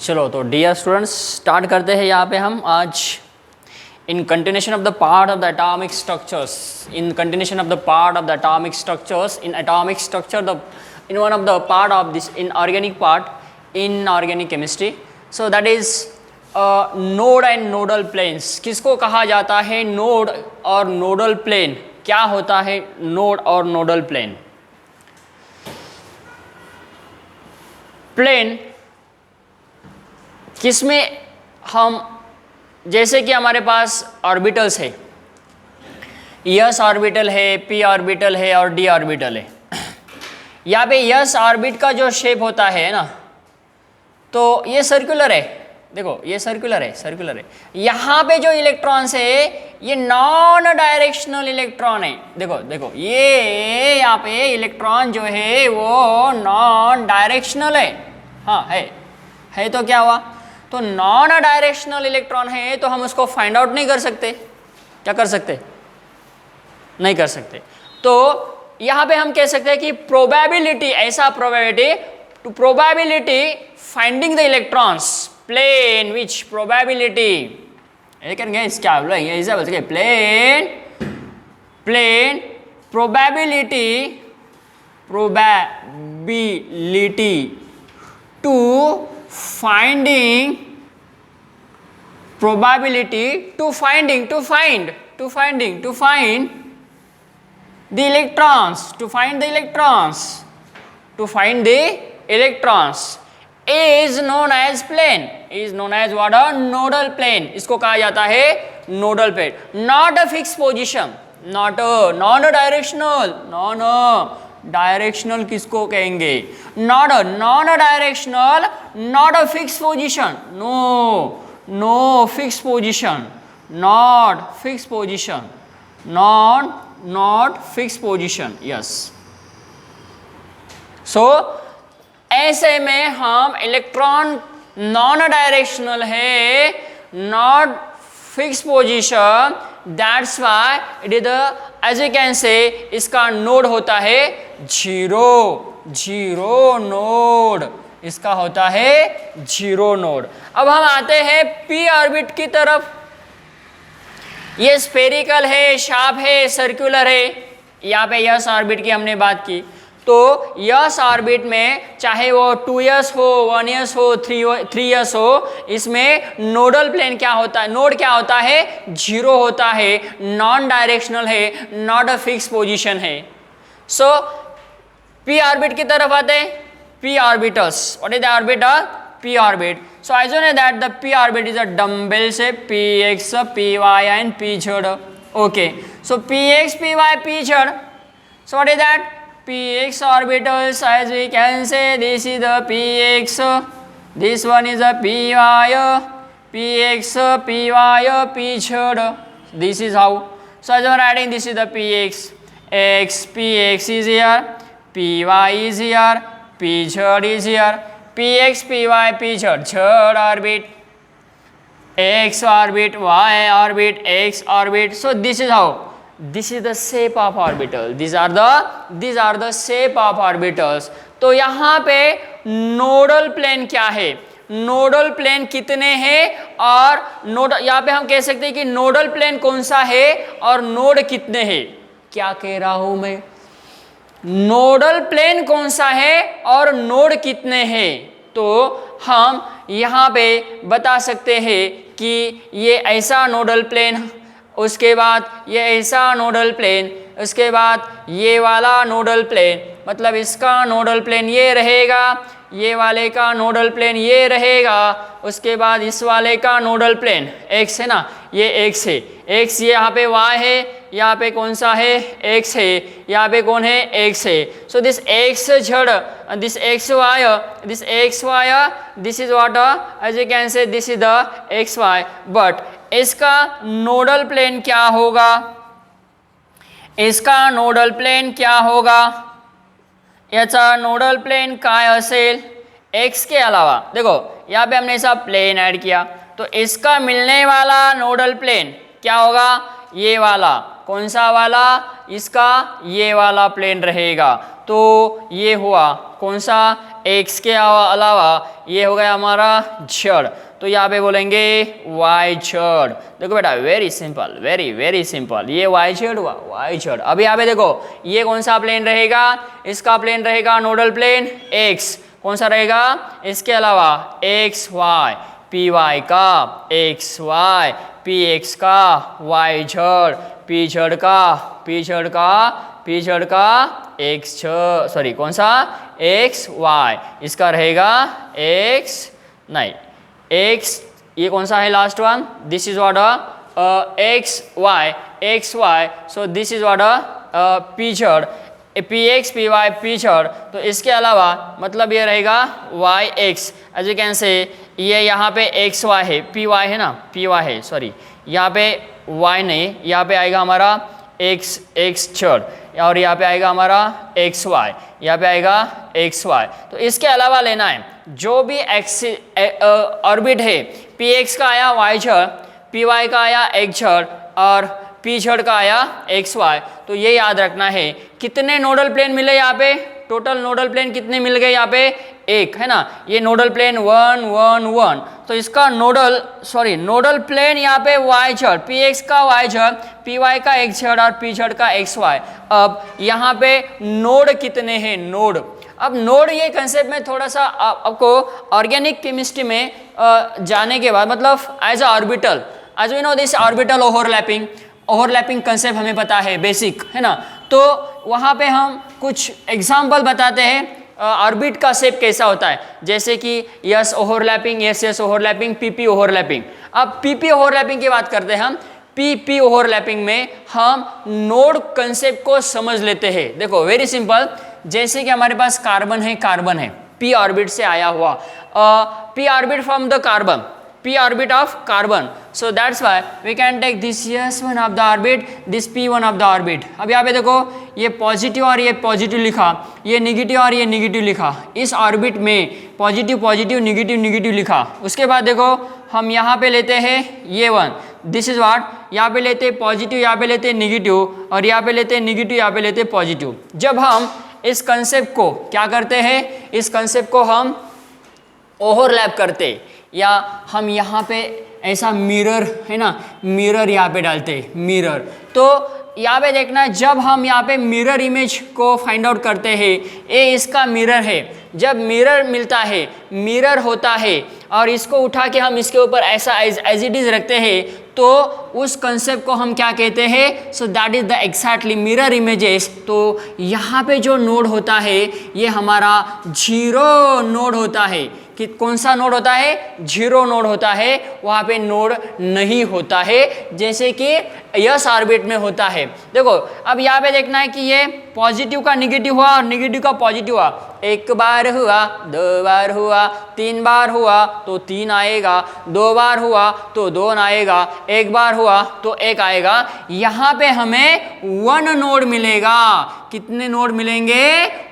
चलो तो dear students start करते हैं यहाँ पे हम आज in continuation of the part of the atomic structures in continuation of the part of the atomic structures in atomic structure the in one of the part of this inorganic part inorganic chemistry. So that is node and nodal planes. किसको कहा जाता है node और nodal plane? क्या होता है node और nodal plane? Plane किसमें हम, जैसे कि हमारे पास ऑर्बिटल्स है, यस ऑर्बिटल है, पी ऑर्बिटल है और डी ऑर्बिटल है। यहाँ पे यस ऑर्बिट का जो शेप होता है ना, तो ये सर्कुलर है। देखो ये सर्कुलर है। यहाँ पे जो इलेक्ट्रॉन्स है ये नॉन डायरेक्शनल इलेक्ट्रॉन है। देखो ये यहाँ पे इलेक्ट्रॉन जो है वो नॉन डायरेक्शनल है। हाँ है तो क्या हुआ? तो नॉन डायरेक्शनल इलेक्ट्रॉन है तो हम उसको फाइंड आउट नहीं कर सकते। क्या कर सकते? नहीं कर सकते। तो यहाँ पे हम कह सकते हैं कि प्रोबेबिलिटी, ऐसा probability finding the electrons plane which probability, क्या बोल रहे हैं? Plane probability to finding probability to find the electrons is known as plane, is known as what? A nodal plane। इसको कहा जाता है nodal plane। not a fixed position, not a non-directional, directional किसको कहेंगे? Not non directional, not a fix position, no fix position, not fix position, yes. So ऐसे में हम electron non directional है, not fix position, that's why it is the, as you can say, इसका node होता है zero node. इसका होता है जीरो नोड। अब हम आते हैं पी ऑर्बिट की तरफ। ये स्फेरिकल है, शार्प है, सर्कुलर है। यहाँ पे यस ऑर्बिट की हमने बात की। तो यस ऑर्बिट में चाहे वो 2s हो, 1s हो, 3s हो, इसमें नोडल प्लेन क्या होता है? नोड क्या होता है? जीरो होता है, नॉन डायरेक्शनल है, नॉट अ फिक्स पोजीशन है। सो पी ऑर्बिट की तरफ आते हैं। P orbitals, what is the orbital? P orbit. So I know that the P orbit is a dumbbell shape, px, py and pz। okay, so px, py, pz, so what is that? px orbitals, as we can say, this is the px, this one is the py, px, py, pz, this is how. So as I'm writing, this is the px, px is here, py is here, pz is here, px, py, pz, z orbit, x orbit, y orbit, x orbit. So this is how, this is the shape of orbital, these are the shape of orbitals। तो यहाँ पे nodal plane क्या है? Nodal plane कितने हैं? और node, यहाँ पे हम कह सकते हैं कि नोडल प्लेन कौन सा है और नोड कितने हैं। क्या कह रहा हूं मैं? नोडल प्लेन कौन सा है और नोड कितने हैं? तो हम यहाँ पे बता सकते हैं कि ये ऐसा नोडल प्लेन, उसके बाद ये ऐसा नोडल प्लेन, उसके बाद ये वाला नोडल प्लेन, मतलब इसका नोडल प्लेन ये रहेगा, ये वाले का नोडल प्लेन ये रहेगा, उसके बाद इस वाले का नोडल प्लेन x है ना, ये x है, x ये यहाँ पे y है, यहाँ पे कौन सा है? x है, यहाँ पे कौन है? x है। So this x z, this x y, this x y, this is what, as you can say, this is the x y। But इसका नोडल प्लेन क्या होगा? इसका नोडल प्लेन क्या होगा? याचा नोडल प्लेन काय असेल? x के अलावा देखो यहाँ पे हमने ऐसा प्लेन ऐड किया, तो इसका मिलने वाला नोडल प्लेन क्या होगा? ये वाला। कौन सा वाला? इसका ये वाला प्लेन रहेगा। तो ये हुआ कौन सा? x के अलावा ये हो गया हमारा z, तो यहाँ पे बोलेंगे वाई z। देखो बेटा very simple, very very simple, ये वाई z हुआ वाई z। अब यहाँ पे देखो ये कौन सा प्लेन रहेगा, इसका प्लेन रहेगा नोडल प्लेन x, कौन सा रहेगा, इसके अलावा एक्स वाई, पी वाई का एक्स वाई, पी एक्स का वाई झड़, पी झड़ का पी झड़ का पी झड़ का एक्स सॉरी कौन सा एक्स वाई, इसका रहेगा एक्स नहीं एक्स, ये कौन सा है last one, this is what X Y, so this is what P Z, P X P Y P Z. तो इसके अलावा मतलब ये रहेगा Y X, as you can say ये यहाँ पे एक्स वाई है, पी वाई है ना, पी वाई है सॉरी, यहाँ पे वाई नहीं, यहाँ पे आएगा हमारा एक्स एक्स झड़, और यहाँ पे आएगा हमारा एक्स वाई, यहाँ पे आएगा एक्स वाई। तो इसके अलावा लेना है जो भी एक्स ऑर्बिट है, पी एक्स का आया वाई झड़, पी वाई का आया एक्स झड़, और पी झड़ का आया एक्स वाई। तो ये याद रखना है कितने नोडल प्लेन मिले यहाँ पे, टोटल नोडल प्लेन कितने मिल गए यहाँ पे, एक है ना, ये नोडल प्लेन 1 1 1, तो इसका नोडल प्लेन यहाँ पे वाई झड़, पी एक्स का वाई झड़, पी वाई का एक्स झड़ और पी झड़ का एक्स वाई। अब यहाँ पे नोड कितने हैं, नोड, अब नोड ये कंसेप्ट में थोड़ा सा आपको ऑर्गेनिक केमिस्ट्री में जाने के बाद, मतलब as a orbital, as we know this orbital overlapping concept हमें पता है, बेसिक है ना, तो वहाँ पे हम कुछ एग्जाम्पल बताते हैं ऑर्बिट का शेप कैसा होता है, जैसे कि yes overlapping, yes overlapping, PP overlapping. अब पीपी ओवरलैपिंग की बात करते हैं हम, पीपी ओवरलैपिंग में हम नोड कंसेप्ट को समझ लेते हैं। देखो वेरी सिंपल, जैसे कि हमारे पास कार्बन है, पी ऑर्बिट से आया हुआ, P orbit from the carbon, p orbit of carbon, so that's why we can take this s1 of the orbit, this p1 of the orbit। अब यहाँ पे देखो ये पॉजिटिव और ये पॉजिटिव लिखा, ये निगेटिव और ये निगेटिव लिखा, इस ऑर्बिट में पॉजिटिव पॉजिटिव निगेटिव निगेटिव लिखा। उसके बाद देखो हम यहाँ पे लेते हैं ये वन, दिस इज व्हाट, यहाँ पे लेते हैं पॉजिटिव, यहाँ पे लेते हैं निगेटिव, और यहाँ पे लेते हैं निगेटिव, यहाँ पे लेते हैं पॉजिटिव। जब हम इस कंसेप्ट को क्या करते हैं, इस कंसेप्ट को हम ओवरलैप करते, या हम यहाँ पे ऐसा मिरर है ना, मिरर यहाँ पे डालते मिरर, तो यहाँ पे देखना जब हम यहाँ पे मिरर इमेज को फाइंड आउट करते हैं, ये इसका मिरर है, जब मिरर मिलता है, मिरर होता है, और इसको उठा के हम इसके ऊपर ऐसा एज इट इज रखते हैं, तो उस कंसेप्ट को हम क्या कहते हैं, सो that is the exactly mirror images. तो यहाँ पे जो नोड होता है ये हमारा जीरो नोड होता है, कि कौन सा नोड होता है, जीरो नोड होता है, वहाँ पे नोड नहीं होता है, जैसे कि यस ऑर्बिट में होता है। देखो अब यहाँ पे देखना है कि ये पॉजिटिव का निगेटिव हुआ और निगेटिव का पॉजिटिव हुआ, एक बार हुआ, दो बार हुआ, तीन बार हुआ तो 3 आएगा, 2 बार हुआ तो 2 आएगा, एक बार हुआ तो 1 आएगा। यहाँ पे हमें 1 नोड मिलेगा, कितने नोड मिलेंगे,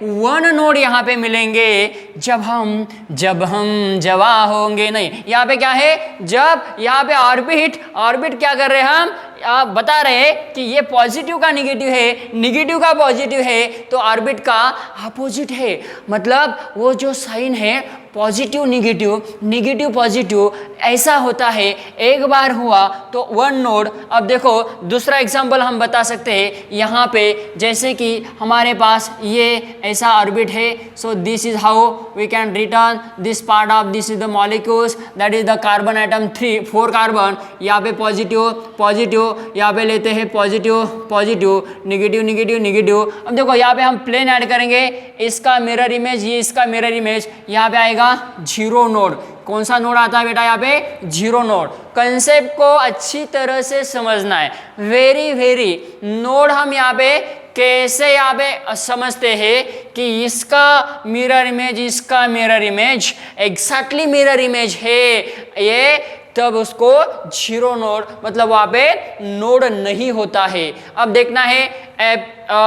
1 नोड यहाँ पे मिलेंगे, जब हम जवा होंगे नहीं, यहाँ पे क्या है, जब यहाँ पे ऑर्बिट क्या कर रहे हैं हम, आप बता रहे हैं कि ये पॉजिटिव का निगेटिव है, निगेटिव का पॉजिटिव है, तो ऑर्बिट का अपोजिट है, मतलब वो जो साइन है पॉजिटिव निगेटिव निगेटिव पॉजिटिव ऐसा होता है। एक बार हुआ तो 1 नोड। अब देखो दूसरा एग्जांपल हम बता सकते हैं यहाँ पे, जैसे कि हमारे पास ये ऐसा ऑर्बिट है, so this is how we can return this part of this is the molecules, that is the carbon atom 4 carbon, यहाँ पे पॉजिटिव पॉजिटिव, यहाँ पे लेते हैं positive positive negative negative negative. अब देखो यहाँ पे हम प्लेन ऐड करेंगे, इसका मिरर इमेज, ये इसका मिरर इमेज, यहाँ पे आएगा जीरो नोड। कौन सा नोड आता है बेटा यहाँ पे, जीरो नोड। कंसेप्ट को अच्छी तरह से समझना है, वेरी नोड हम यहाँ पे कैसे यहाँ पे समझते हैं कि इसका मिरर इमेज, इसका mirror image exactly mirror image है ये, तब उसको जीरो नोड मतलब वहाँ पे नोड नहीं होता है। अब देखना है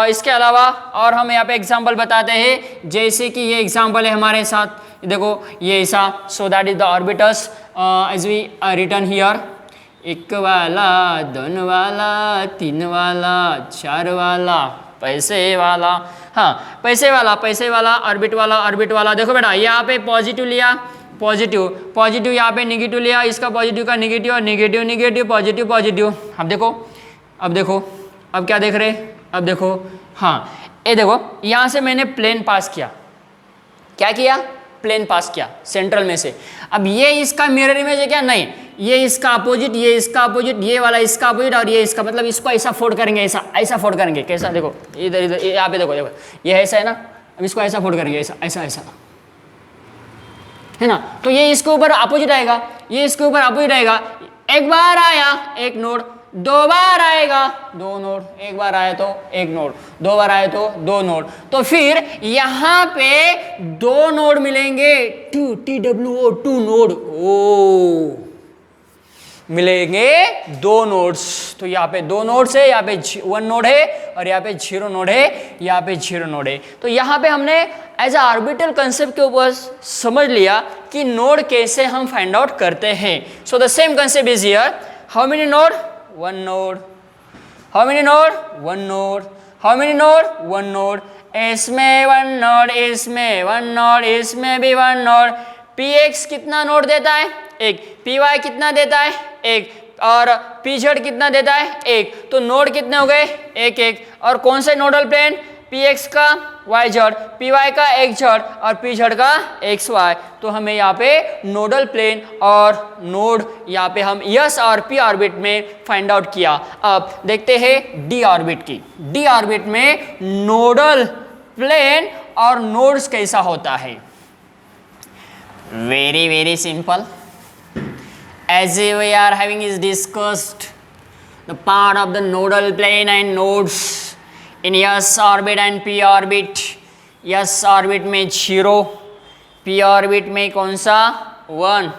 इसके अलावा और हम यहाँ पे एग्जाम्पल बताते हैं, जैसे कि ये एग्जाम्पल है हमारे साथ, देखो ये ऐसा, so that is the orbitals as we return here, 1 वाला, 2 वाला, 3 वाला, 4 वाला, पैसे वाला, हाँ, पैसे वाला ऑर्बिट वाला। देखो बेटा, यहाँ पे पॉजिटिव लिया, पॉजिटिव यहाँ पे निगेटिव लिया, इसका पॉजिटिव का निगेटिव और निगेटिव पॉजिटिव। अब देखो अब क्या देख रहे, अब देखो, हाँ ये देखो, यहाँ से मैंने प्लेन पास किया, क्या किया, प्लेन पास किया सेंट्रल में से। अब ये इसका मिरर इमेज है क्या, नहीं, ये इसका अपोजिट, ये इसका अपोजिट, ये वाला इसका अपोजिट और ये इसका, मतलब इसको ऐसा फोल्ड करेंगे, ऐसा फोल्ड करेंगे, कैसा, देखो इधर यहाँ पे देखो ये ऐसा है ना, अब इसको ऐसा फोल्ड करेंगे, ऐसा है ना। तो ये इसके ऊपर अपोजिट आएगा, ये इसके ऊपर अपोजिट आएगा। एक बार आया एक नोड, दो बार आएगा दो नोड, एक बार आया तो एक नोड, दो बार आया तो दो नोड। तो फिर यहां पे दो नोड मिलेंगे, टू नोड ओ मिलेंगे, दो नोड्स। तो यहाँ पे दो नोड्स है, यहाँ पे 1 नोड है और यहाँ पे 0 नोड है, यहाँ पे 0 नोड है। तो यहाँ पे हमने एज अ ऑर्बिटल कंसेप्ट के ऊपर समझ लिया कि नोड कैसे हम फाइंड आउट करते हैं। So the same concept is here, how many node, 1 node, how many node, 1 node, how many node, 1 node, इसमें 1 node, इसमें 1 node, इसमें भी 1 node। px कितना नोड देता है, एक, py कितना देता है, एक, और pz कितना देता है, एक। तो नोड कितने हो गए, एक। और कौन से नोडल प्लेन, px का yz, py का xz और pz का xy। तो हमें यहाँ पे नोडल प्लेन और नोड यहाँ पे हम s और p ऑर्बिट में फाइंड आउट किया। अब देखते हैं d ऑर्बिट की। d ऑर्बिट में नोडल प्लेन और नोड्स कैसा होता है। Very simple, as we are having is discussed the part of the nodal plane and nodes in s orbit and p orbit। s orbit में 0, p orbit में कौन सा, 1।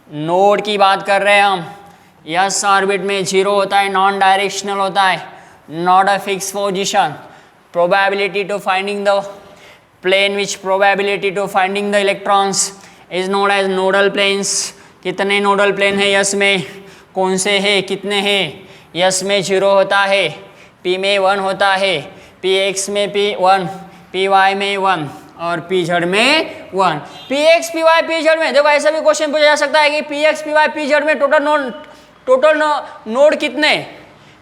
Node की बात कर रहे हैं हम, s ऑर्बिट में 0 होता है, नॉन डायरेक्शनल होता है, not a fix position. Probability to finding the plane which probability to finding the electrons is known as nodal planes. कितने नोडल प्लेन है यस में, कौन से है, कितने हैं, यस में 0 होता है, p में 1 होता है, px में p1, py में 1 और pz में 1। px py pz में देखो ऐसा भी क्वेश्चन पूछा जा सकता है कि px py pz में टोटल नोड कितने,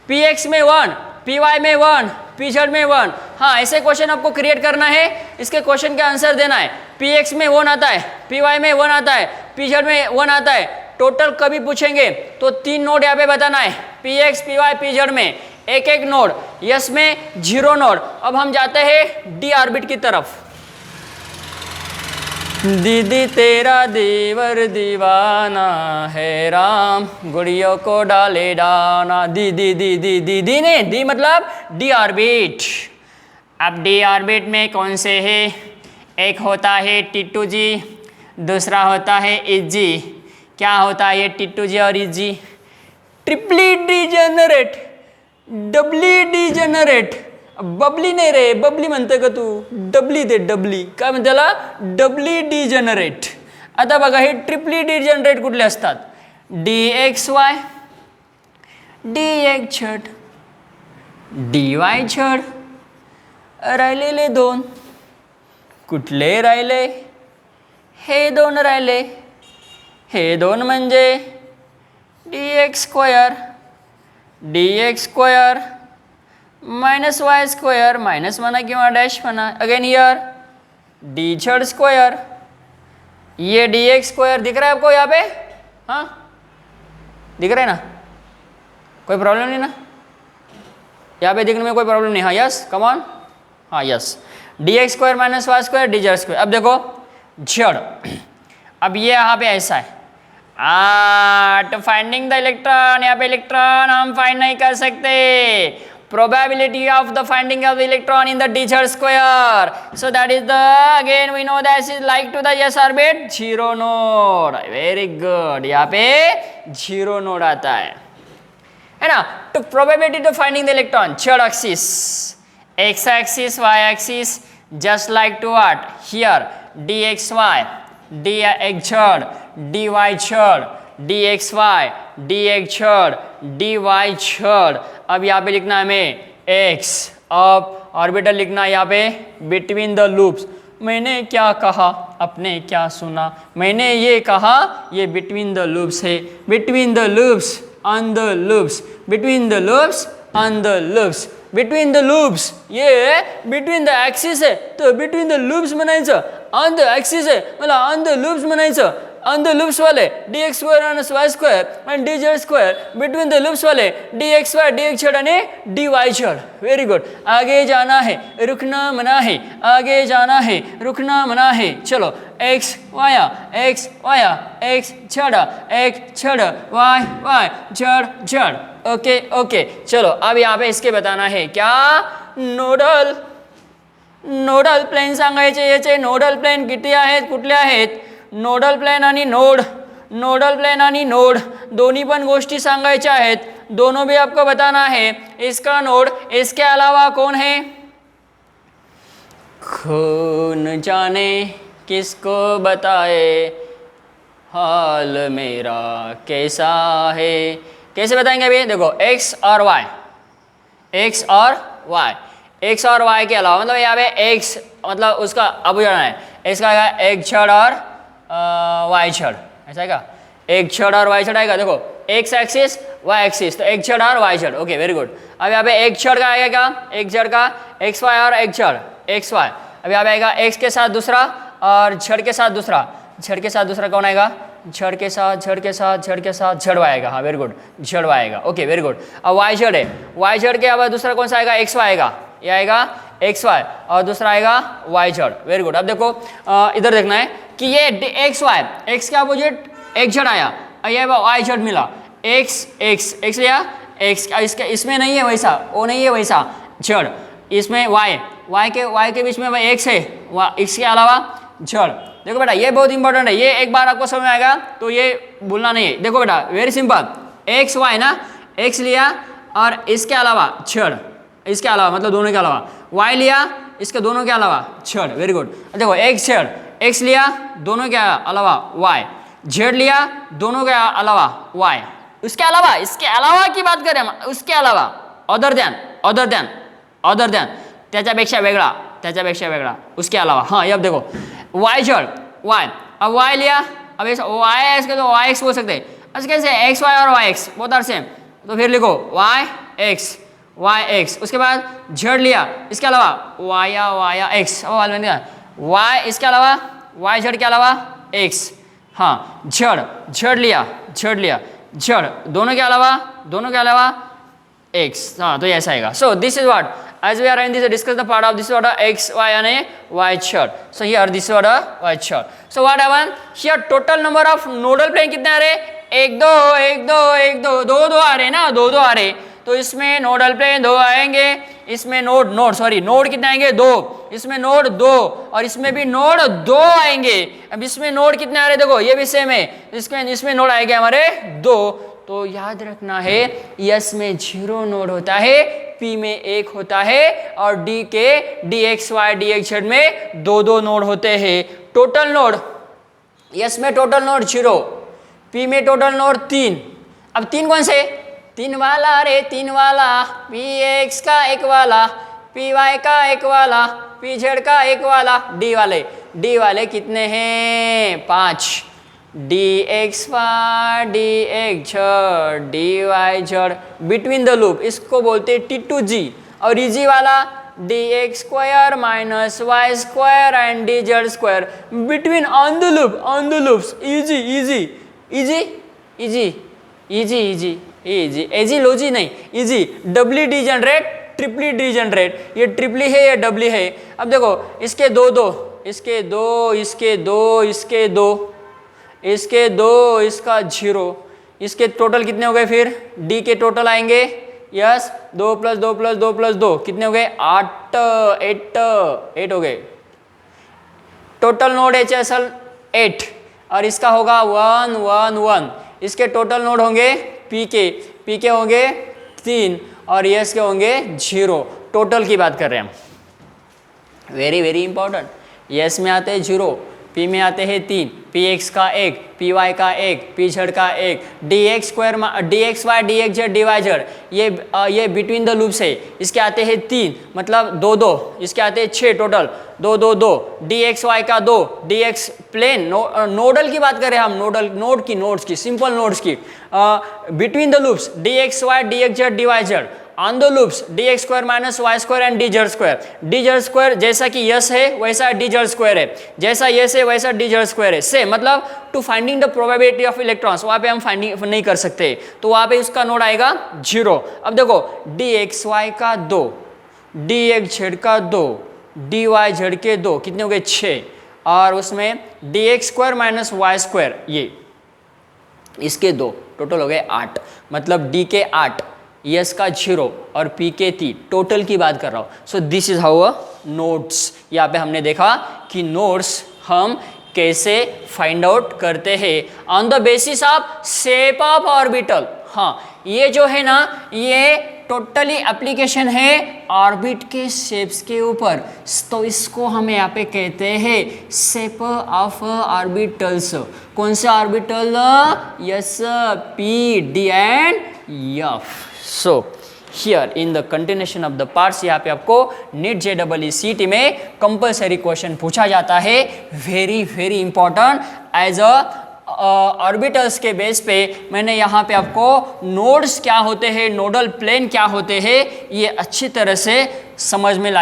px में 1, py में 1, pz में 1। हाँ, ऐसे क्वेश्चन आपको क्रिएट करना है, इसके क्वेश्चन का आंसर देना है। px में 1 आता है, py में 1 आता है, pz में 1 आता है। टोटल कभी पूछेंगे तो 3 नोड यहाँ पे बताना है, px py pz में एक नोड, यस में 0 नोड। अब हम जाते हैं डी ऑर्बिट की तरफ। दीदी तेरा देवर दीवाना है राम, गुड़ियों को डाले डाना। दी दी दी दी दी दी ने दी मतलब डी ऑर्बिट। अब डी ऑर्बिट में कौन से है, एक होता है T2G, दूसरा होता है EG। क्या होता है ये T2G और EG, ट्रिपली डिजेनरेट, डबली डिजेनरेट। बबली नाही रे, बबली म्हणते का तू, डबली दे, डबली काय म्हणते त्याला, डबली डिजेनरेट। आता बघा हे ट्रिपली डिजेनरेट कुठले असतात, DXY, DXZ, DYZ। राहिलेले 2 कुठले राहिले, हे 2 राहिले, हे 2 म्हणजे DX² DX² minus y² minus म्हणा किंवा डॅश म्हणा, अगेन हियर DZ²। ये DX² दिख रहा है आपको यहाँ पे, हाँ दिख रहा है ना, कोई प्रॉब्लम नहीं ना, यहाँ पे दिखने में कोई प्रॉब्लम नहीं। हाँ यस, कम ऑन, हाँ yes, DX² minus y² DZ²। अब देखो Z, अब ये यहाँ पे ऐसा है, तो फाइंडिंग द इलेक्ट्रॉन, यहाँ पे इलेक्ट्रॉन हम फाइंड नहीं कर सकते। Probability of the finding of the electron in the DZ², so that is the, again we know that is like to the s orbit, 0 node। very good, यहाँ पे 0 node आता है ना। तो probability to finding the electron, third axis, x axis, y axis, just like to what here, DXY, DXZ, DYZ, DXY, DXZ, DYZ। अब यहाँ पे लिखना है हमें x, अब ऑर्बिटल लिखना यहाँ पे बिटवीन द लूप्स। मैंने क्या कहा आपने क्या सुना, मैंने ये कहा, ये बिटवीन द लूप्स है, between the loops, on the loops, between the loops, on the loops, between the loops, ये बिटवीन द एक्सिस है तो बिटवीन द लूप्स म्हणायचं, ऑन द एक्सिस आहे मला ऑन द लूप्स म्हणायचं, ऑन द लूप्स वाले dx square आणि y square आणि dz square, between the loops वाले dx वाय dx छड़ आणि dy छड़। वेरी गुड, आगे जाना है रुकना मना है, आगे जाना है रुकना मना है। चलो x via x via x छड़ा x छड़ y y छड़ छड़। ओके ओके, चलो अब यहाँ पे इसके बताना है क्या, नोडल नोडल प्लेन सांगायचे, याचे नोडल प्लेन किती आहेत कुठले आहेत, नोडल प्लेन आणि नोड, नोडल प्लेन आणि नोड दोन्ही पण गोष्टी सांगायच्या आहेत, दोनों भी आपको बताना है। इसका नोड, इसके अलावा कौन है, कौन जाने किसको बताए हाल मेरा कैसा है। कैसे बताएंगे अभी, देखो x और y, x और y, x और y के अलावा मतलब यहाँ पे x मतलब उसका अब जाना है, x का आएगा एक छड़ और y छड़, ऐसा आएगा एक छड़ और y छड़ आएगा। देखो x एक्सिस y एक्सिस, तो एक छड़ और y छड़। Okay very good. अब यहाँ पे एक छड़ का आएगा क्या, एक छड़ का x y और एक छड़ x y। अब यहाँ पे आएगा x के साथ दूसरा और छड़ के साथ दूसरा, छड़ के साथ दूसरा कौन आएगा, छड़ के साथ छड़ के साथ छड़ के साथ छड़ आएगा। हाँ वेरी गुड, छड़ आएगा। Okay very good. अब y छड़ है, y छड़ के अब दूसरा कौन सा आएगा, x y आएगा, ये आएगा एक्स वाई और दूसरा आएगा वाई छड़। Very good. अब देखो इधर देखना है कि ये एक्स वाई, एक्स के अपोजिट एक छड़ आया, ये वाई छड़ मिला, एक्स एक्स एक्स लिया एक्स, इसके इसमें नहीं है वैसा, वो नहीं है वैसा छड़, इसमें वाई, वाई के बीच में एक्स है, इसके अलावा छड़। देखो बेटा ये बहुत इंपॉर्टेंट है, ये एक बार आपको समझ में आएगा तो ये भूलना नहीं है। देखो बेटा वेरी सिंपल, एक्स वाई ना, एक्स लिया और इसके अलावा छड़, इसके अलावा मतलब दोनों के अलावा, y लिया इसके दोनों के अलावा छड़। Very good. देखो एक छड़, x लिया दोनों के अलावा y, z लिया दोनों के अलावा y, उसके अलावा, इसके अलावा की बात करें हम, उसके अलावा other than, other than, other than, त्याच्यापेक्षा वेगळा, त्याच्यापेक्षा वेगळा, उसके अलावा। हाँ ये अब देखो y छड़ y, अब y लिया, अब y है इसके तो y x बोल सकते हैं, अब कैसे x y और y x both are same, तो फिर लिखो y x वाई एक्स, उसके बाद झड़ लिया इसके अलावा वाया एक्स, वाई इसके अलावा वाई झड़ के अलावा एक्स, हाँ झड़ लिया झड़ दोनों के अलावा एक्स, हाँ तो ऐसा आएगा। सो this is what as we are in this discuss the part of this order x y and a y chart. So here this order y chart. So what happened here, total number of nodal plane कितने आ रहे, एक दो दो आ रहे ना, दो आ रहे, तो इसमें नोडल प्लेन दो आएंगे, इसमें नोड कितने आएंगे, दो, इसमें नोड दो और इसमें भी नोड दो आएंगे। अब इसमें नोड कितने आ रहे देखो, ये भी सेम है, इसमें नोड आएंगे हमारे दो। तो याद रखना है यस में 0 नोड होता है, पी में 1 होता है और डी के dx y dx z में दो नोड होते हैं। टोटल नोड यस में टोटल नोड 0, पी में टोटल नोड 3। अब 3 कौन से, 3 वाला रे, 3 वाला, पी एक्स का एक वाला, पी वाई का एक वाला, पी जेड का एक वाला, डी वाले कितने हैं 5, D X Y D X Z D Y Z between the loop, इसको बोलते हैं T2G। और इजी वाला D X square minus Y square and D Z square between on the loops. E G लॉजी नहीं, E G doubly degenerate triply degenerate, ये triply है ये डबली है। अब देखो इसके दो इसका 0, इसके टोटल कितने हो गए, फिर डी के टोटल आएंगे यस 2 + 2 + 2 + 2 कितने हो गए 8 हो गए। टोटल नोड HSL 8 और इसका होगा 1 1 1, इसके टोटल नोड होंगे पी के होंगे 3 और यस के होंगे 0। टोटल की बात कर रहे हैं हम, वेरी इंपॉर्टेंट। यस में आते हैं 0, पी में आते हैं 3, पी एक्स का 1, पी वाई का 1, पी जेड का 1, D X square D X Y D X Z D Y Z, ये बिटवीन द लूप्स है, इसके आते हैं 3 मतलब 2 2, इसके आते हैं 6 टोटल, 2 2 2, डी एक्स वाई का 2, डी एक्स प्लेन नोडल की बात करें हम, नोड्स की सिंपल नोड्स की, between the loops D X Y D X Z D Y Z, on the loops D X square minus Y square and D Z square, D Z square जैसा कि yes है वैसा D Z square है, जैसा yes है वैसा D Z square है, से मतलब to finding the probability of electrons, वहाँ पे हम फाइंडिंग नहीं कर सकते, तो वहाँ पे उसका नोड आएगा 0। अब देखो डी एक्स वाई का 2, डी एक्स जेड का 2, डी वाई जेड के 2, कितने हो गए 6, और उसमें D X square minus Y square ये इसके 2, टोटल हो गए 8, मतलब डी के 8, यस का 0 और पी के 3, टोटल की बात कर रहा हूँ। सो दिस इज हाउ नोड्स, यहाँ पे हमने देखा कि नोड्स हम कैसे फाइंड आउट करते हैं on the basis of shape of orbital. हाँ, ये जो है ना ये टोटली एप्लीकेशन है ऑर्बिट के शेप्स के ऊपर, तो इसको हम यहाँ पे कहते हैं शेप ऑफ ऑर्बिटल्स। कौन से orbital? Yes, P D and F. So here in the continuation of the parts, यहाँ पे आपको नीट JEE में कंपलसरी क्वेश्चन पूछा जाता है, very very important as a orbitals के बेस पे मैंने यहाँ पे आपको नोड्स क्या होते हैं, नोडल प्लेन क्या होते हैं, ये अच्छी तरह से समझ में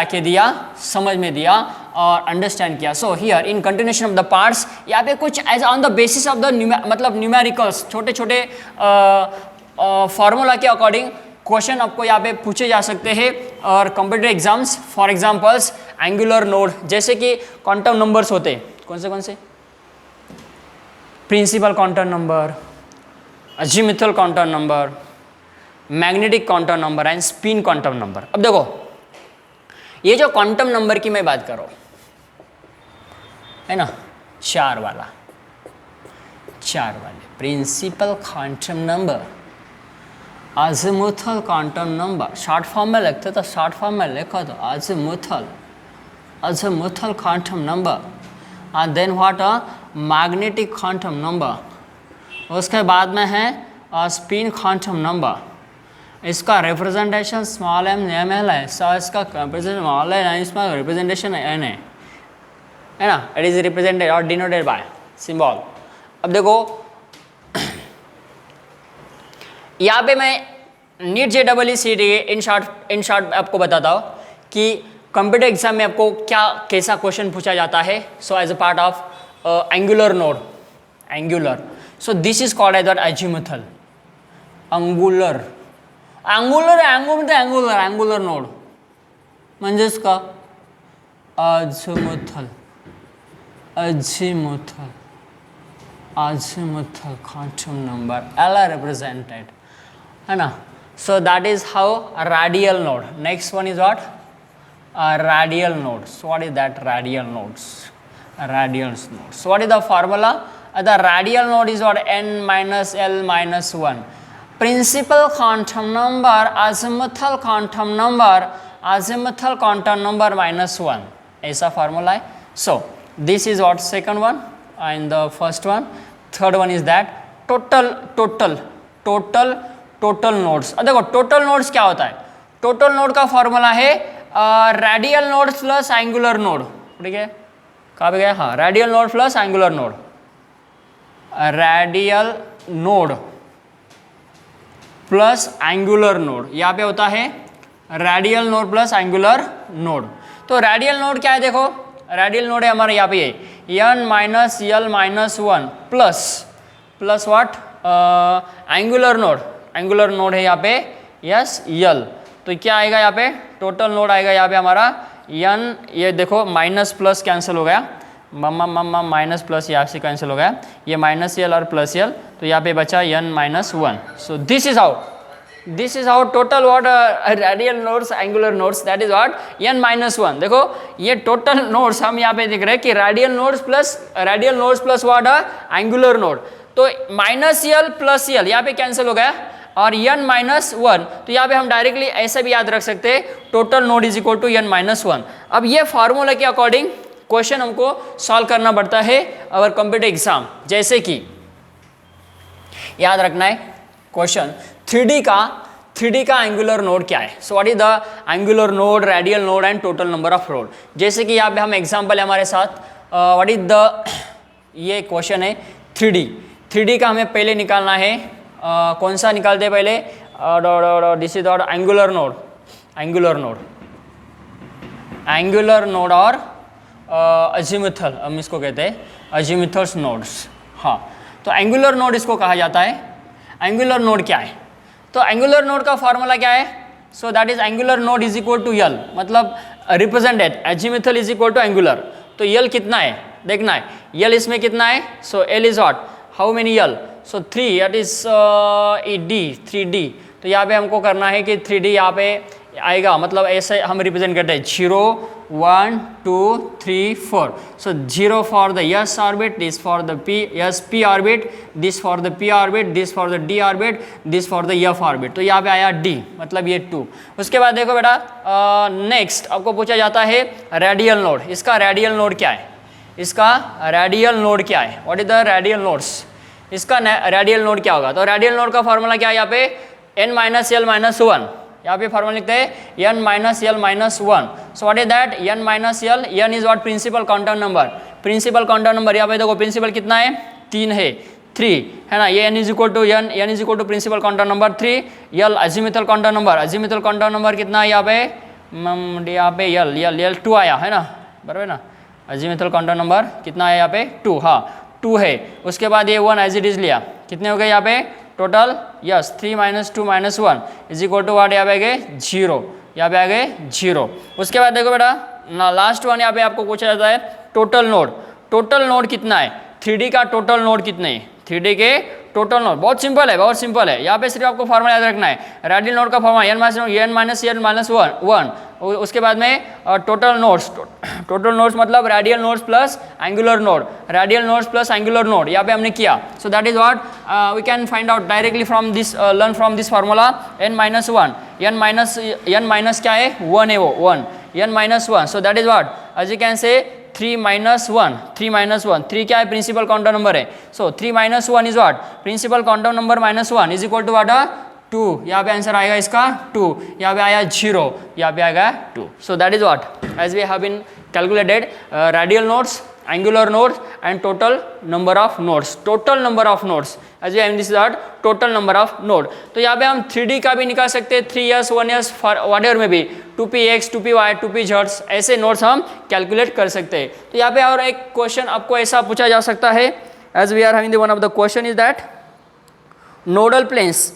दिया और अंडरस्टैंड किया। So here in continuation of the parts, यहाँ पे कुछ as on the basis of the मतलब न्यूमेरिकल्स, छोटे छोटे फार्मूला के अकॉर्डिंग क्वेश्चन आपको यहाँ पे पूछे जा सकते हैं और computer exams. For examples angular node, जैसे कि क्वांटम नंबर्स होते हैं, कौन से principal quantum number, azimuthal quantum number, magnetic quantum number and spin quantum number. अब देखो ये जो क्वांटम नंबर की मैं बात कर रहा हूँ है ना, 4 वाले principal quantum number, azimuthal quantum number, short form में लिखते तो शॉर्ट फॉर्म में लिखो तो azimuthal quantum number, and then what a magnetic quantum number, उसके बाद में है स्पिन क्वांटम नंबर, इसका रिप्रेजेंटेशन स्मॉल एम एल है, सो इसका स्मॉल है, इसमें रिप्रेजेंटेशन एन है ना, इट इज रिप्रेजेंटेड और डिनोटेड बाय सिंबल। अब देखो यहाँ पे मैं नीट JEE इन शॉर्ट आपको बताता हूँ कि कंप्यूटर एग्जाम में आपको कैसा क्वेश्चन पूछा जाता है। So as a part of angular node, so this is called as azimuthal angular node, म्हणजेच का azimuthal quantum number L represented है ना। So that is how radial node. Next one is what? Radial nodes. What is that? Radial nodes. So what is the formula? The radial node is what? N minus L minus 1. Principal quantum number, azimuthal quantum number minus 1. ऐसा formula है. So this is what? Second one and the first one. Third one is that total nodes. अब देखो total nodes क्या होता है? Total node का formula है radial node plus angular node. ठीक है, कहाँ पे गया? हाँ, radial node plus angular node, radial node plus angular node, यहाँ पे होता है radial node plus angular node. तो रेडियल नोड क्या है? देखो रेडियल नोड है हमारे यहाँ पे n minus L minus 1 plus what angular node है यहाँ पे यस यल। तो क्या आएगा यहाँ पे? टोटल नोड आएगा यहाँ पे हमारा n, ये देखो माइनस प्लस कैंसिल हो गया, माइनस प्लस यहाँ से कैंसिल हो गया, ये माइनस यल और प्लस यल, तो यहाँ पे बचा n minus 1। So this is how total what radial nodes angular nodes, that is what n minus 1। देखो ये टोटल नोड्स हम यहाँ पे देख रहे हैं कि radial nodes plus what angular node, तो माइनस यल प्लस यल यहाँ पे कैंसिल हो गया और n माइनस 1, तो यहाँ पे हम डायरेक्टली ऐसे भी याद रख सकते हैं total node is equal to n minus 1। अब ये फार्मूला के अकॉर्डिंग क्वेश्चन हमको सॉल्व करना पड़ता है अवर कंप्यूटर एग्जाम। जैसे कि याद रखना है क्वेश्चन 3D का एंगुलर नोड क्या है। सो what is the angular node, radial node and total number of node. जैसे कि यहाँ पे हम एग्जांपल है हमारे साथ, व्हाट इज द, ये क्वेश्चन है 3D का हमें पहले निकालना है। कौन सा निकालते हैं पहले, this is the angular node और अजीमुथल, हम इसको कहते हैं अजीमुथल्स नोड्स। हाँ, तो एंगुलर नोड इसको कहा जाता है। एंगुलर नोड क्या है, तो एंगुलर नोड का फॉर्मूला क्या है, so that is angular node is equal to L, मतलब represented azimuthal is equal to angular. तो यल कितना है देखना है, यल इसमें कितना है, so L is what, how many L, so 3, that is D 3D। तो यहाँ पे हमको करना है कि 3D यहाँ पे आएगा, मतलब ऐसे हम रिप्रेजेंट करते हैं 0 1 2 3 4। सो 0 for the yes orbit, this for the p orbit, this for the p orbit, this for the d orbit, this for the f orbit. तो यहाँ पे आया d, मतलब ये 2। उसके बाद देखो बेटा, नेक्स्ट आपको पूछा जाता है रेडियल नोड। इसका रेडियल नोड क्या है, इसका रेडियल नोड क्या है, what is the radial nodes. इसका रेडियल नोड क्या होगा, तो रेडियल नोड का फॉर्मूला क्या है यहाँ पे, n-l-1। यहाँ पे फॉर्मूला लिखते हैं n-l-1। So what is that, n-l, n is what, principal quantum number. Principal quantum number यहाँ पे देखो, प्रिंसिपल कितना है, 3 है, 3 है ना, ये n is equal to n is equal to principal quantum number 3। L azimuthal quantum number, azimuthal quantum number कितना है यहाँ पे यल 2 आया है ना, बराबर ना। अजीमुथल क्वांटम नंबर कितना है यहाँ पे, 2, हाँ 2 है। उसके बाद ये 1 एज इट इज लिया, कितने हो गए यहाँ पे total, yes 3 - 2 - 1 is equal to what, यहाँ पे आ गए 0, यहाँ पे आ गए 0। उसके बाद देखो बेटा ना, लास्ट वन यहाँ पे आपको पूछा जाता है टोटल नोड। टोटल नोड कितना है, 3D का टोटल नोड कितने हैं, 3D के टोटल नोड। बहुत सिंपल है, बहुत सिंपल है। यहाँ पे सिर्फ आपको फॉर्मूला याद रखना है, रेडियल नोड का फॉर्मूला n-1। उसके बाद में टोटल नोड्स, टोटल नोड्स मतलब radial nodes plus angular node, radial nodes plus angular node यहाँ पे हमने किया। So that is what we can find out directly from this, learn from this formula n-1। n- क्या है, 1 है वो 1, n-1। So that is what, as you can say 3 - 1, 3 क्या है, प्रिंसिपल क्वांटम नंबर है। So 3 - 1 is what, principal quantum number -1 is equal to what, 2। यहाँ पे answer आएगा इसका 2, यहाँ पे आया 0, यहाँ पे आएगा 2। So that is what, as we have been calculated radial nodes, angular nodes and total number of nodes. Total number of nodes as we have this what, total number of node. तो यहाँ पे हम 3D का भी निकाल सकते हैं, 3s 1s whatever में भी, 2px 2py 2pz ऐसे नोड्स हम कैलकुलेट कर सकते हैं। तो यहाँ पे और एक क्वेश्चन आपको ऐसा पूछा जा सकता है, as we are having the one of the question is that nodal planes,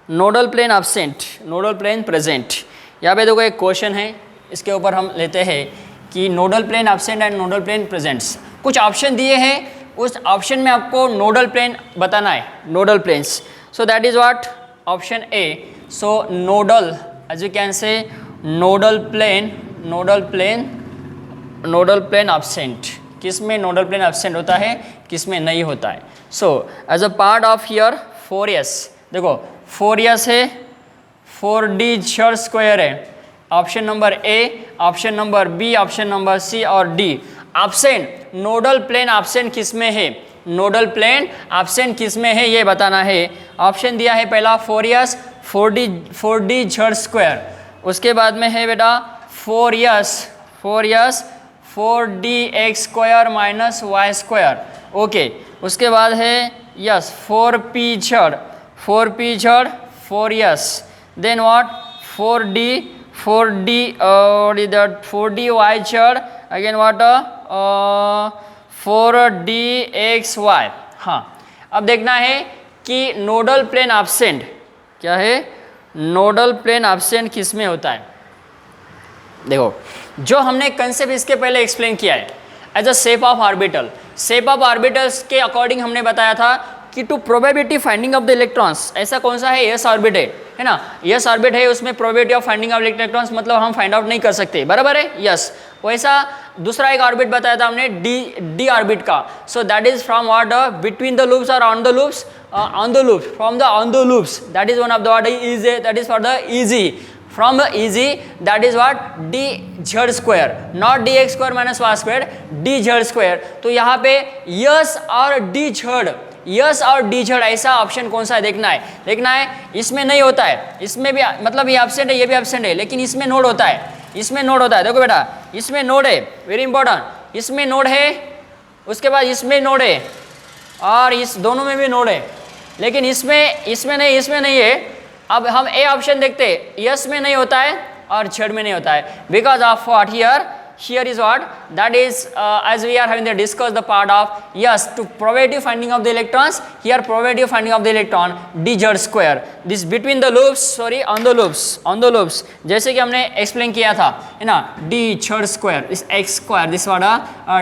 nodal plane absent, nodal plane present. यहाँ पे देखो एक क्वेश्चन है, इसके ऊपर हम लेते हैं कि nodal plane absent and nodal plane presents. कुछ ऑप्शन दिए हैं, उस ऑप्शन में आपको नोडल प्लेन बताना है, nodal planes. So that is what, option A. So nodal, as you can say nodal plane, nodal plane absent. किस में नोडल प्लेन एब्सेंट होता है, किस में नहीं होता है। So as a part of here 4s, देखो 4s है, 4D² है, option number A, option number B, option number C और D. Absent, nodal plane absent किस में है, नोडल प्लेन एब्सेंट किस में है ये बताना है। ऑप्शन दिया है पहला 4s 4D², उसके बाद में है बेटा 4s 4DX² - y², ओके। उसके बाद है यस 4pz 4s, then what 4DYZ, again what 4DXY। हाँ, अब देखना है कि नोडल प्लेन एब्सेंट क्या है, नोडल प्लेन एब्सेंट किस में होता है। देखो जो हमने कंसेप्ट इसके पहले एक्सप्लेन किया है as a shape of orbital, shape of orbitals के अकॉर्डिंग हमने बताया था कि to probability finding of the electrons, ऐसा कौन सा है, एस ऑर्बिट है ना, एस ऑर्बिट है, उसमें probability of finding of electrons मतलब हम फाइंड आउट नहीं कर सकते, बराबर है, यस। वैसा दूसरा एक ऑर्बिट बताया था हमने डी ऑर्बिट का। So that is from what, between the loops और on the loops, on the loops, from the on the loops, that is one of the what is that is for the easy from easy, that is what d z square, not dx square minus y square, d z square. तो यहाँ पे yes और D झड़, yes और D झड़ ऐसा option कौन सा है देखना है। इसमें नहीं होता है, इसमें भी मतलब ये एब्सेंट है, ये भी एब्सेंट है, लेकिन इसमें नोड होता है, इसमें नोड होता है। देखो बेटा, इसमें नोड है, वेरी इंपॉर्टेंट, इसमें नोड है, उसके बाद इसमें नोड है, और इस दोनों में भी नोड है, लेकिन इसमें नहीं है। अब हम ए ऑप्शन देखते हैं, यस में नहीं होता है और झड़ में नहीं होता है, because of what here is what, that is as we are having to discuss the part of yes to probability finding of the electrons, here probability finding of the electron d z square, this between the loops, sorry on the loops जैसे कि हमने explain किया था है ना, d z square is x square, this what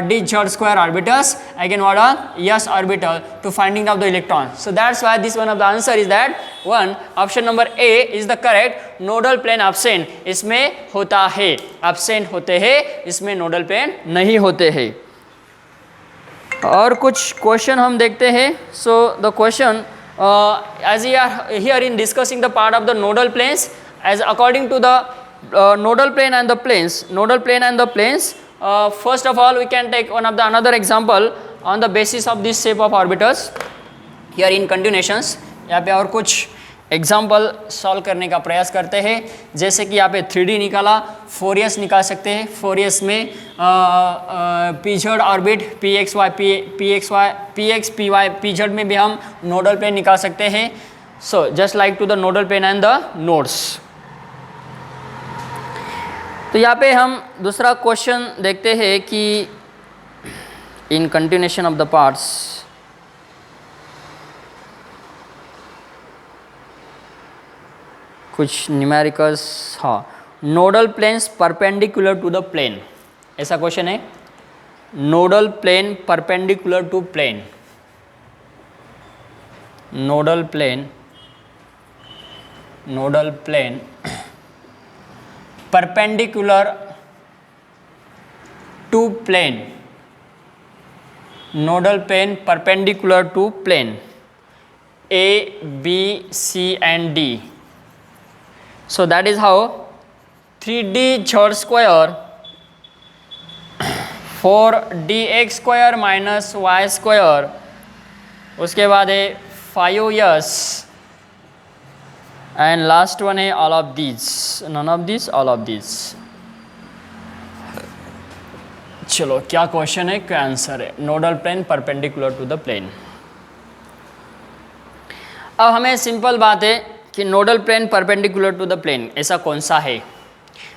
d z square orbitals, again what yes orbital to finding of the electron. So that's why this one of the answer is that one, option number A is the correct. Nodal plane absent इसमें होता है, absent होते हैं, इसमें nodal plane नहीं होते हैं। और कुछ क्वेश्चन हम देखते हैं। So the question as we are here in discussing the part of the nodal planes, as according to the nodal plane and the planes, first of all we can take one of the another example on the basis of this shape of orbitals here in continuations। यहाँ पे और कुछ example solve करने का प्रयास करते हैं, जैसे कि यहाँ पे 3D निकाला, फोरियस निकाल सकते हैं। फोरियस में P Z orbit P X P Y P Z में भी हम नोडल प्लेन निकाल सकते हैं। So just like to the nodal plane and the nodes. तो यहाँ पे हम दूसरा क्वेश्चन देखते हैं कि in continuation of the parts, कुछ न्यूमेरिकल्स, हाँ, nodal planes perpendicular to the plane, ऐसा क्वेश्चन है। Nodal plane perpendicular to plane, nodal plane perpendicular to plane, nodal plane perpendicular to plane A, B, C and D. So that is how 3D z square 4dx square minus y square, उसके बाद है 5s and last one है all of these, none of these, all of these। चलो क्या question है, क्या answer है? Nodal plane perpendicular to the plane. अब हमें सिंपल बात है कि nodal plane perpendicular to the plane ऐसा कौन सा है।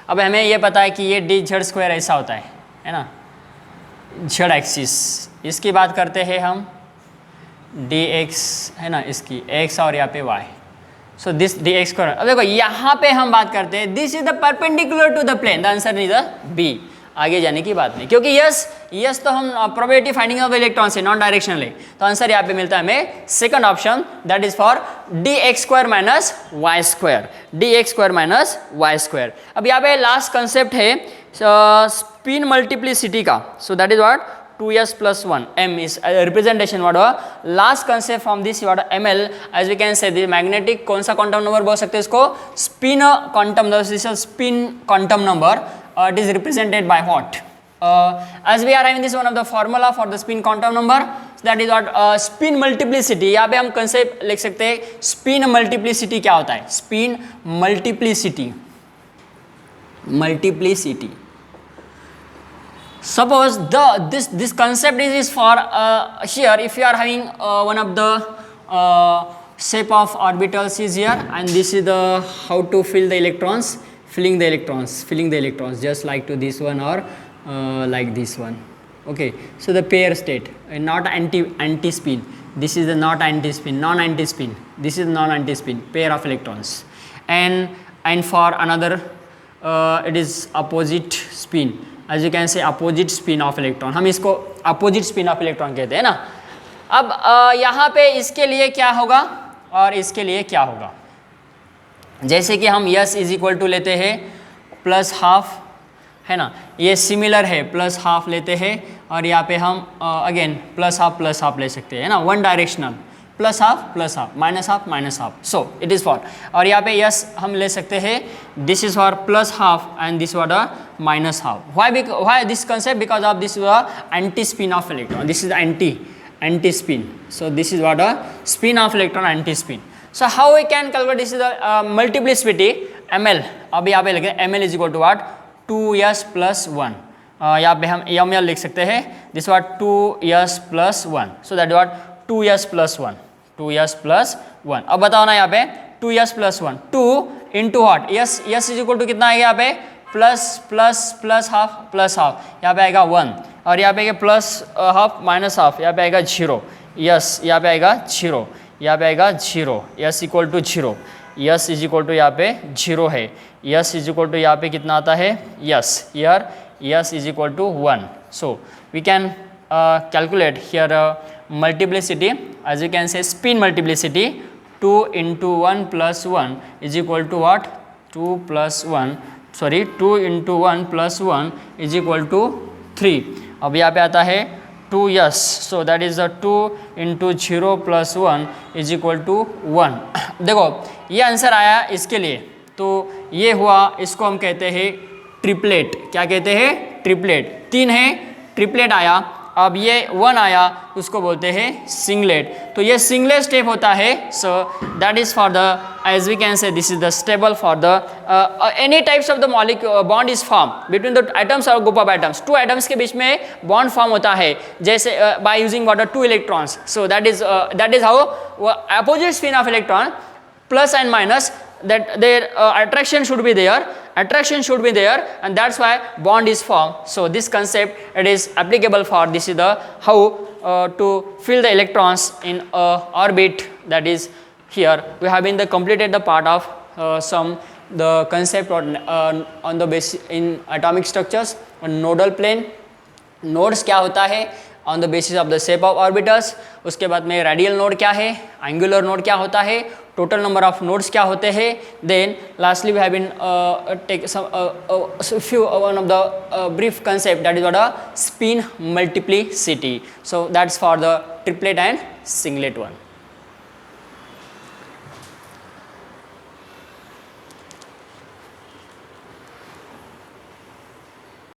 अब हमें ये पता है कि ये डी जेड स्क्वायर ऐसा होता है ना, जेड एक्सिस। इसकी बात करते हैं हम डी एक्स है ना, इसकी एक्स और यहाँ पे Y. So this D X square. अब देखो यहाँ पे हम बात करते हैं this is the perpendicular to the plane, the answer is the B. आगे जाने की बात नहीं, क्योंकि यस तो हम प्रोबेबिलिटी फाइंडिंग ऑफ इलेक्ट्रॉन से नॉन डायरेक्शनल है, तो आंसर यहाँ पे मिलता है हमें second option, that is for D X square minus Y square, D X square minus Y square. अब यहाँ पे लास्ट कंसेप्ट है स्पिन मल्टीप्लिसिटी का। So that is what 2s plus 1 m is representation what last concept from this what ml, as we can say the magnetic कौन सा quantum number बोल सकते हैं इसको, spin quantum number, this is spin quantum number, it is represented by what, as we are having this one of the formula for the spin quantum number, that is what spin multiplicity। यहाँ पे हम concept लिख सकते हैं spin multiplicity क्या होता है, spin multiplicity। Suppose this concept is for here if you are having one of the shape of orbitals is here, and this is the how to fill the electrons, filling the electrons just like to this one or like this one. Okay, so the pair state, not anti spin, this is the not anti spin, non anti spin, this is non anti spin, pair of electrons, and for another it is opposite spin, as you can say opposite spin of electron, हम इसको opposite spin of electron कहते हैं ना। अब यहाँ पे इसके लिए क्या होगा और इसके लिए क्या होगा, जैसे कि हम यस इज इक्वल टू लेते हैं प्लस हाफ है ना, ये सिमिलर है प्लस हाफ लेते हैं, और यहाँ पे हम अगेन प्लस हाफ ले सकते हैं ना, one directional plus half minus half, so it is for, और यहाँ पे यस हम ले सकते हैं, this is for plus half and this for the minus half. Why this concept? Because of this anti-spin of electron. This is anti-spin. So this is what a spin of electron, anti-spin. So how we can calculate? This is the multiplicity ml. अब यहाँ पे लिखें ml is equal to what? 2s plus 1. यहाँ पे हम ml लिख सकते हैं, this was 2s plus 1. So that what 2s plus 1. 2s plus 1. अब बताओ ना यहाँ पे 2s plus 1. 2 into what? s is equal to कितना आएगा यहाँ पे? प्लस हाफ यहाँ पे आएगा 1, और यहाँ पे प्लस हाफ माइनस हाफ यहाँ पे आएगा 0. यस यहाँ पे आएगा 0, यहाँ पे आएगा 0. S equal to 0, S is equal to यहाँ पे 0 है. यस इज इक्वल टू यहाँ पे कितना आता है? S here S is equal to 1. So we can calculate here multiplicity, as you can say spin multiplicity. 2 into 1 plus 1 is equal to what? 2 into 1 plus 1 is equal to 3. अब यहाँ पे आता है 2s, so that is the 2 into 0 plus 1 is equal to 1. देखो ये answer आया इसके लिए, तो ये हुआ, इसको हम कहते हैं ट्रिपलेट. क्या कहते हैं? ट्रिपलेट. 3 है, ट्रिपलेट आया. अब ये 1 आया, उसको बोलते हैं सिंगलेट. तो ये सिंगलेट स्टेप होता है. So that is for the, as we can say, this is the stable for the any types of the molecule bond is form between the atoms और ग्रुप ऑफ एटम्स. 2 एटम्स के बीच में bond form होता है, जैसे by using what 2 electrons. So that is how opposite spin of electron plus and minus, that their attraction should be there, and that's why bond is formed. So this concept, it is applicable for, this is the how to fill the electrons in orbit. That is here we have been completed the part of the concept on the basis in atomic structures. On nodal plane, nodes क्या होता है on the basis of the shape of orbitals. उसके बाद में radial node क्या है, angular node क्या होता है, टोटल नंबर ऑफ नोड्स क्या होते हैं. Then lastly we have been take some few one of the brief concept, that is what a spin multiplicity. So that's for the triplet and singlet one.